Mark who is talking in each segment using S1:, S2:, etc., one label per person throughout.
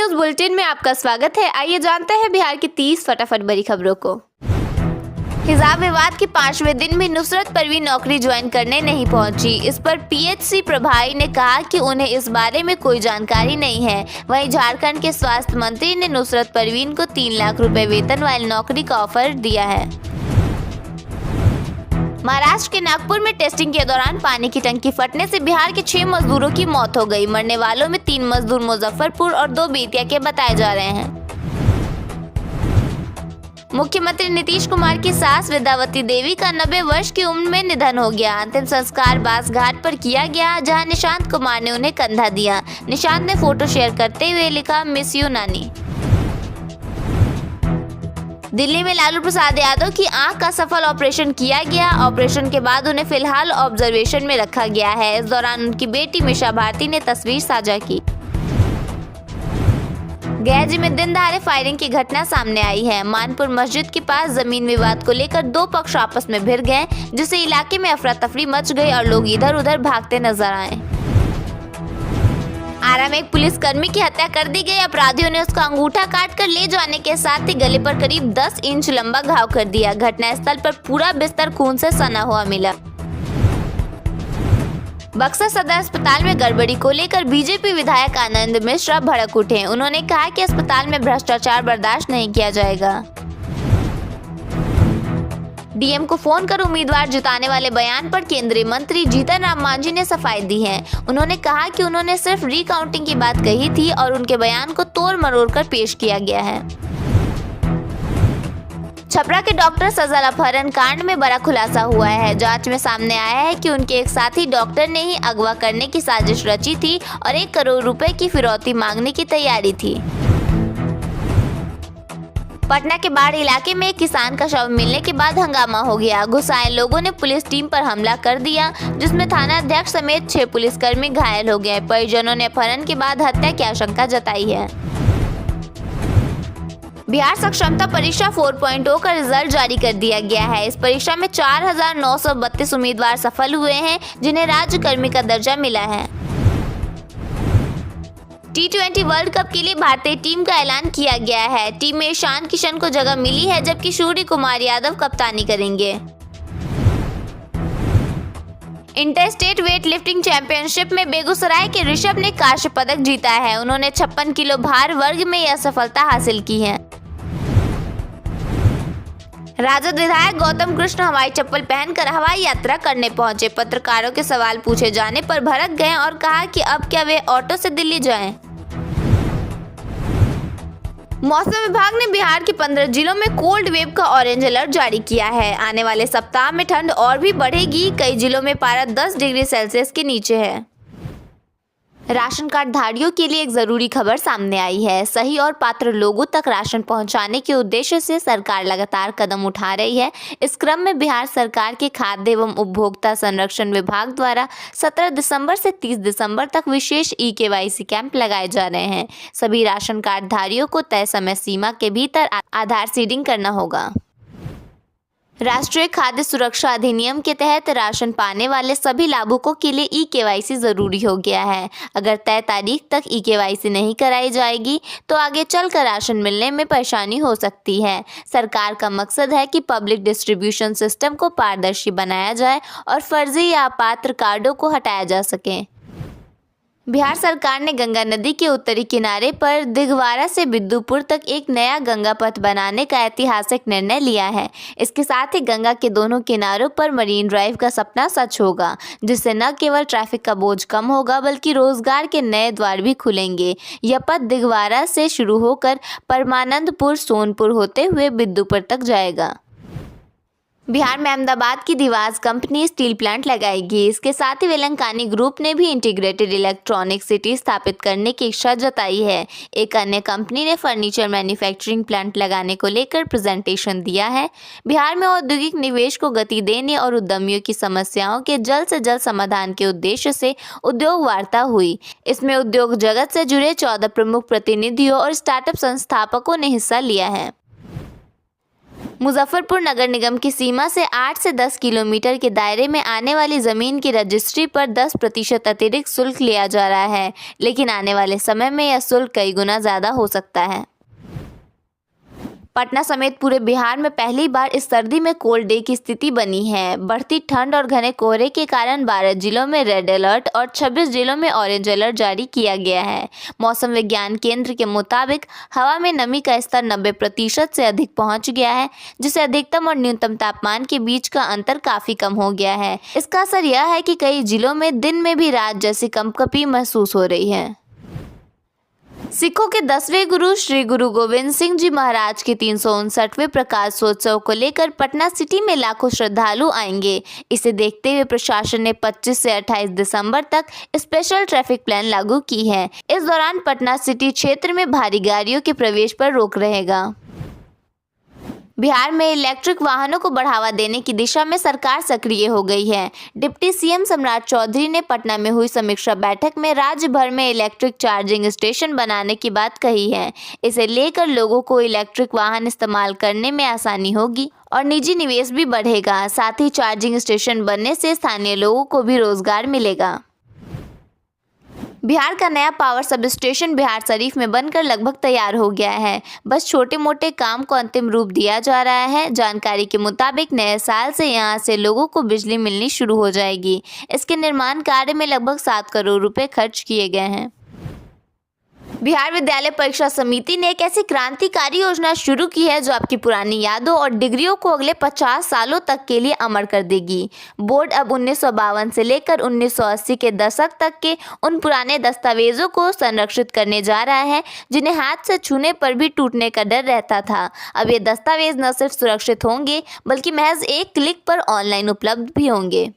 S1: News bulletin में आपका स्वागत है। आइए जानते हैं बिहार की 30 फटाफट बड़ी खबरों को। हिजाब विवाद के 5वें दिन भी नुसरत परवीन नौकरी ज्वाइन करने नहीं पहुंची। इस पर पीएचसी प्रभारी ने कहा कि उन्हें इस बारे में कोई जानकारी नहीं है। वहीं झारखंड के स्वास्थ्य मंत्री ने नुसरत परवीन को 3 लाख रुपए वेतन वाली नौकरी का ऑफर दिया है। महाराष्ट्र के नागपुर में टेस्टिंग के दौरान पानी की टंकी फटने से बिहार के 6 मजदूरों की मौत हो गई। मरने वालों में 3 मजदूर मुजफ्फरपुर और 2 बेतिया के बताए जा रहे हैं। मुख्यमंत्री नीतीश कुमार की सास विद्यावती देवी का 90 वर्ष की उम्र में निधन हो गया। अंतिम संस्कार बास घाट पर किया गया, जहां निशांत कुमार ने उन्हें कंधा दिया। निशांत ने फोटो शेयर करते हुए लिखा, मिस यू नानी। दिल्ली में लालू प्रसाद यादव की आंख का सफल ऑपरेशन किया गया। ऑपरेशन के बाद उन्हें फिलहाल ऑब्जर्वेशन में रखा गया है। इस दौरान उनकी बेटी मिशा भारती ने तस्वीर साझा की। गया में दिन दहाड़े फायरिंग की घटना सामने आई है। मानपुर मस्जिद के पास जमीन विवाद को लेकर 2 पक्ष आपस में भिड़ गए, जिससे इलाके में अफरा तफरी मच गई और लोग इधर उधर भागते नजर आए। आरा में एक पुलिसकर्मी की हत्या कर दी गई। अपराधियों ने उसका अंगूठा काटकर ले जाने के साथ ही गले पर करीब 10 इंच लंबा घाव कर दिया। घटनास्थल पर पूरा बिस्तर खून से सना हुआ मिला। बक्सर सदर अस्पताल में गड़बड़ी को लेकर बीजेपी विधायक आनंद मिश्रा भड़क उठे। उन्होंने कहा कि अस्पताल में भ्रष्टाचार बर्दाश्त नहीं किया जाएगा। डीएम को फोन कर उम्मीदवार जिताने वाले बयान पर केंद्रीय मंत्री जीतन राम मांझी ने सफाई दी है। उन्होंने कहा कि उन्होंने सिर्फ रिकाउंटिंग की बात कही थी और उनके बयान को तोड़ मरोड़ कर पेश किया गया है। छपरा के डॉक्टर सजल अपहरण कांड में बड़ा खुलासा हुआ है। जांच में सामने आया है कि उनके एक साथी डॉक्टर ने ही अगवा करने की साजिश रची थी और 1 करोड़ रुपए की फिरौती मांगने की तैयारी थी। पटना के बाढ़ इलाके में एक किसान का शव मिलने के बाद हंगामा हो गया। गुस्साए लोगों ने पुलिस टीम पर हमला कर दिया, जिसमें थाना अध्यक्ष समेत 6 पुलिसकर्मी घायल हो गए। परिजनों ने अपहरण के बाद हत्या की आशंका जताई है। बिहार सक्षमता परीक्षा 4.0 का रिजल्ट जारी कर दिया गया है। इस परीक्षा में 4,932 उम्मीदवार सफल हुए हैं, जिन्हें राज्यकर्मी का दर्जा मिला है। T20 वर्ल्ड कप के लिए भारतीय टीम का ऐलान किया गया है। टीम में ईशान किशन को जगह मिली है, जबकि सूर्य कुमार यादव कप्तानी करेंगे। Inter state weight lifting championship में बेगूसराय के ऋषभ ने कांस्य पदक जीता है। उन्होंने 56 किलो भार वर्ग में यह सफलता हासिल की है। राजद विधायक गौतम कृष्ण हवाई चप्पल पहनकर हवाई यात्रा करने पहुंचे। पत्रकारों के सवाल पूछे जाने पर भड़क गए और कहा कि अब क्या वे ऑटो से दिल्ली जाएं। मौसम विभाग ने बिहार के 15 जिलों में कोल्ड वेव का ऑरेंज अलर्ट जारी किया है। आने वाले सप्ताह में ठंड और भी बढ़ेगी। कई जिलों में पारा 10 डिग्री सेल्सियस के नीचे है। राशन कार्ड धारियों के लिए एक जरूरी खबर सामने आई है। सही और पात्र लोगों तक राशन पहुंचाने के उद्देश्य से सरकार लगातार कदम उठा रही है। इस क्रम में बिहार सरकार के खाद्य एवं उपभोक्ता संरक्षण विभाग द्वारा 17 दिसंबर से 30 दिसंबर तक विशेष ई-केवाईसी कैंप लगाए जा रहे हैं। सभी राशन कार्ड धारियों को तय समय सीमा के भीतर आधार सीडिंग करना होगा। राष्ट्रीय खाद्य सुरक्षा अधिनियम के तहत राशन पाने वाले सभी लाभुकों के लिए ई-केवाईसी जरूरी हो गया है। अगर तय तारीख तक ई-केवाईसी नहीं कराई जाएगी तो आगे चलकर राशन मिलने में परेशानी हो सकती है। सरकार का मकसद है कि पब्लिक डिस्ट्रीब्यूशन सिस्टम को पारदर्शी बनाया जाए और फर्जी या अपात्र कार्डों को हटाया जा सके। बिहार सरकार ने गंगा नदी के उत्तरी किनारे पर दिघवारा से बिद्दुपुर तक एक नया गंगा पथ बनाने का ऐतिहासिक निर्णय लिया है। इसके साथ ही गंगा के दोनों किनारों पर मरीन ड्राइव का सपना सच होगा, जिससे न केवल ट्रैफिक का बोझ कम होगा बल्कि रोजगार के नए द्वार भी खुलेंगे। यह पथ दिघवारा से शुरू होकर परमानंदपुर, सोनपुर होते हुए बिद्दुपुर तक जाएगा। बिहार में अहमदाबाद की दिवास कंपनी स्टील प्लांट लगाएगी। इसके साथ ही वेलंकानी ग्रुप ने भी इंटीग्रेटेड इलेक्ट्रॉनिक सिटी स्थापित करने की इच्छा जताई है। एक अन्य कंपनी ने फर्नीचर मैन्युफैक्चरिंग प्लांट लगाने को लेकर प्रेजेंटेशन दिया है। बिहार में औद्योगिक निवेश को गति देने और उद्यमियों की समस्याओं के जल्द से जल्द समाधान के उद्देश्य से उद्योग वार्ता हुई। इसमें उद्योग जगत से जुड़े 14 प्रमुख प्रतिनिधियों और स्टार्टअप संस्थापकों ने हिस्सा लिया है। मुजफ्फरपुर नगर निगम की सीमा से 8 से 10 किलोमीटर के दायरे में आने वाली जमीन की रजिस्ट्री पर 10% अतिरिक्त शुल्क लिया जा रहा है, लेकिन आने वाले समय में यह शुल्क कई गुना ज्यादा हो सकता है। पटना समेत पूरे बिहार में पहली बार इस सर्दी में कोल्ड डे की स्थिति बनी है। बढ़ती ठंड और घने कोहरे के कारण 12 जिलों में रेड अलर्ट और 26 जिलों में ऑरेंज अलर्ट जारी किया गया है। मौसम विज्ञान केंद्र के मुताबिक हवा में नमी का स्तर 90% से अधिक पहुंच गया है, जिससे अधिकतम और न्यूनतम तापमान के बीच का अंतर काफी कम हो गया है। इसका असर यह है कि कई जिलों में दिन में भी रात जैसी कंपकपी महसूस हो रही है। सिखों के 10वें गुरु श्री गुरु गोविंद सिंह जी महाराज के 359वें प्रकाशोत्सव को लेकर पटना सिटी में लाखों श्रद्धालु आएंगे। इसे देखते हुए प्रशासन ने 25 से 28 दिसंबर तक स्पेशल ट्रैफिक प्लान लागू की है। इस दौरान पटना सिटी क्षेत्र में भारी गाड़ियों के प्रवेश पर रोक रहेगा। बिहार में इलेक्ट्रिक वाहनों को बढ़ावा देने की दिशा में सरकार सक्रिय हो गई है। डिप्टी सीएम सम्राट चौधरी ने पटना में हुई समीक्षा बैठक में राज्य भर में इलेक्ट्रिक चार्जिंग स्टेशन बनाने की बात कही है। इसे लेकर लोगों को इलेक्ट्रिक वाहन इस्तेमाल करने में आसानी होगी और निजी निवेश भी बढ़ेगा। साथ ही चार्जिंग स्टेशन बनने से स्थानीय लोगों को भी रोजगार मिलेगा। बिहार का नया power sub station Bihar Sharif में बनकर लगभग तैयार हो गया है। बस छोटे मोटे काम को अंतिम रूप दिया जा रहा है। जानकारी के मुताबिक नए साल से यहां से लोगों को बिजली मिलनी शुरू हो जाएगी। इसके निर्माण कार्य में लगभग 7 करोड़ रुपए खर्च किए गए हैं। बिहार विद्यालय परीक्षा समिति ने एक ऐसी क्रांतिकारी योजना शुरू की है जो आपकी पुरानी यादों और डिग्रियों को अगले 50 सालों तक के लिए अमर कर देगी। बोर्ड अब 1952 से लेकर 1980 के दशक तक के उन पुराने दस्तावेजों को संरक्षित करने जा रहा है जिन्हें हाथ से छूने पर भी टूटने का डर रहता था। अब ये दस्तावेज न सिर्फ सुरक्षित होंगे बल्कि महज एक क्लिक पर ऑनलाइन उपलब्ध भी होंगे।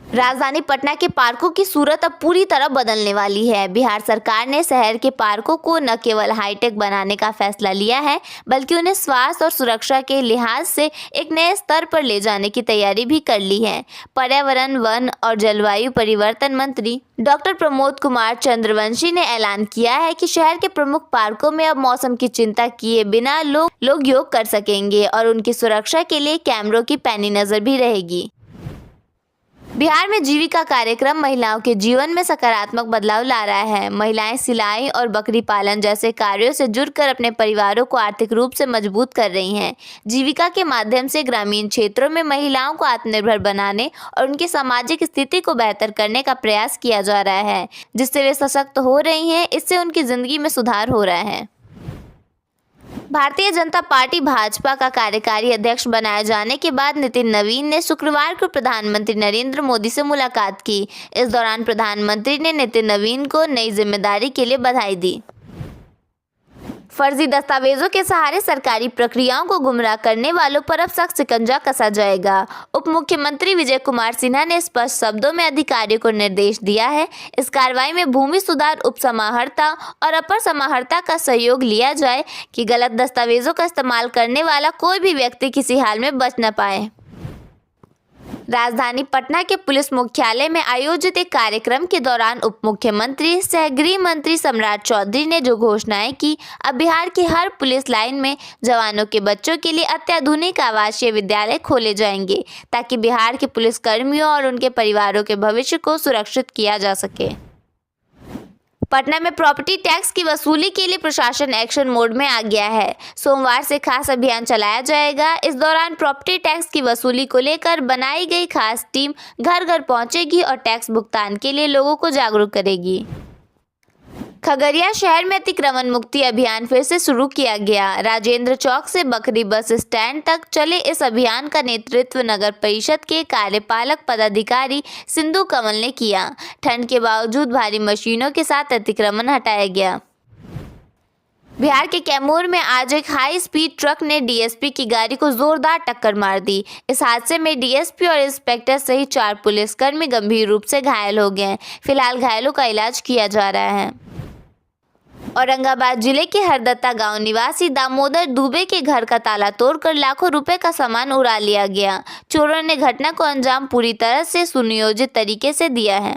S1: राजधानी पटना के पार्कों की सूरत अब पूरी तरह बदलने वाली है। बिहार सरकार ने शहर के पार्कों को न केवल हाईटेक बनाने का फैसला लिया है बल्कि उन्हें स्वास्थ्य और सुरक्षा के लिहाज से एक नए स्तर पर ले जाने की तैयारी भी कर ली है। पर्यावरण, वन और जलवायु परिवर्तन मंत्री डॉक्टर प्रमोद कुमार चंद्रवंशी ने ऐलान किया है कि शहर के प्रमुख पार्कों में अब मौसम की चिंता किए बिना लोग योग कर सकेंगे और उनकी सुरक्षा के लिए कैमरों की पैनी नजर भी रहेगी। बिहार में जीविका कार्यक्रम महिलाओं के जीवन में सकारात्मक बदलाव ला रहा है। महिलाएं सिलाई और बकरी पालन जैसे कार्यों से जुड़कर अपने परिवारों को आर्थिक रूप से मजबूत कर रही हैं। जीविका के माध्यम से ग्रामीण क्षेत्रों में महिलाओं को आत्मनिर्भर बनाने और उनकी सामाजिक स्थिति को बेहतर करने का प्रयास किया जा रहा है, जिससे वे सशक्त हो रही हैं। इससे उनकी जिंदगी में सुधार हो रहा है। भारतीय जनता पार्टी भाजपा का कार्यकारी अध्यक्ष बनाए जाने के बाद नितिन नवीन ने शुक्रवार को प्रधानमंत्री नरेंद्र मोदी से मुलाकात की। इस दौरान प्रधानमंत्री ने नितिन नवीन को नई जिम्मेदारी के लिए बधाई दी। फर्जी दस्तावेजों के सहारे सरकारी प्रक्रियाओं को गुमराह करने वालों पर अब सख्त शिकंजा कसा जाएगा। उप मुख्यमंत्री विजय कुमार सिन्हा ने स्पष्ट शब्दों में अधिकारियों को निर्देश दिया है। इस कार्रवाई में भूमि सुधार उप समाहर्ता और अपर समाहर्ता का सहयोग लिया जाए कि गलत दस्तावेजों का इस्तेमाल करने वाला कोई भी व्यक्ति किसी हाल में बच न पाए। राजधानी पटना के पुलिस मुख्यालय में आयोजित एक कार्यक्रम के दौरान उप मुख्यमंत्री सह गृह मंत्री सम्राट चौधरी ने जो घोषणाएं की, अब बिहार की हर पुलिस लाइन में जवानों के बच्चों के लिए अत्याधुनिक आवासीय विद्यालय खोले जाएंगे ताकि बिहार के पुलिस कर्मियों और उनके परिवारों के भविष्य को सुरक्षित किया जा सके। पटना में प्रॉपर्टी टैक्स की वसूली के लिए प्रशासन एक्शन मोड में आ गया है। सोमवार से खास अभियान चलाया जाएगा। इस दौरान प्रॉपर्टी टैक्स की वसूली को लेकर बनाई गई खास टीम घर घर पहुंचेगी और टैक्स भुगतान के लिए लोगों को जागरूक करेगी। खगड़िया शहर में अतिक्रमण मुक्ति अभियान फिर से शुरू किया गया। राजेंद्र चौक से बकरी बस स्टैंड तक चले इस अभियान का नेतृत्व नगर परिषद के कार्यपालक पदाधिकारी सिंधु कंवल ने किया। ठंड के बावजूद भारी मशीनों के साथ अतिक्रमण हटाया गया। बिहार के कैमूर में आज एक हाई स्पीड ट्रक ने डीएसपी की गाड़ी को जोरदार टक्कर मार दी। इस हादसे में डीएसपी और इंस्पेक्टर सहित 4 पुलिसकर्मी गंभीर रूप से घायल हो गए। फिलहाल घायलों का इलाज किया जा रहा है। औरंगाबाद जिले के हरदत्ता गांव निवासी दामोदर दुबे के घर का ताला तोड़कर लाखों रुपए का सामान उड़ा लिया गया। चोरों ने घटना को अंजाम पूरी तरह से सुनियोजित तरीके से दिया है।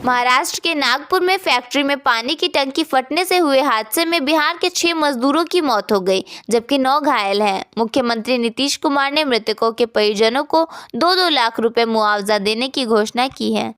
S1: महाराष्ट्र के नागपुर में फैक्ट्री में पानी की टंकी फटने से हुए हादसे में बिहार के 6 मजदूरों की मौत हो गई, जबकि 9 घायल हैं। मुख्यमंत्री नीतीश कुमार ने मृतकों के परिजनों को 2-2 लाख रुपए मुआवजा देने की घोषणा की है।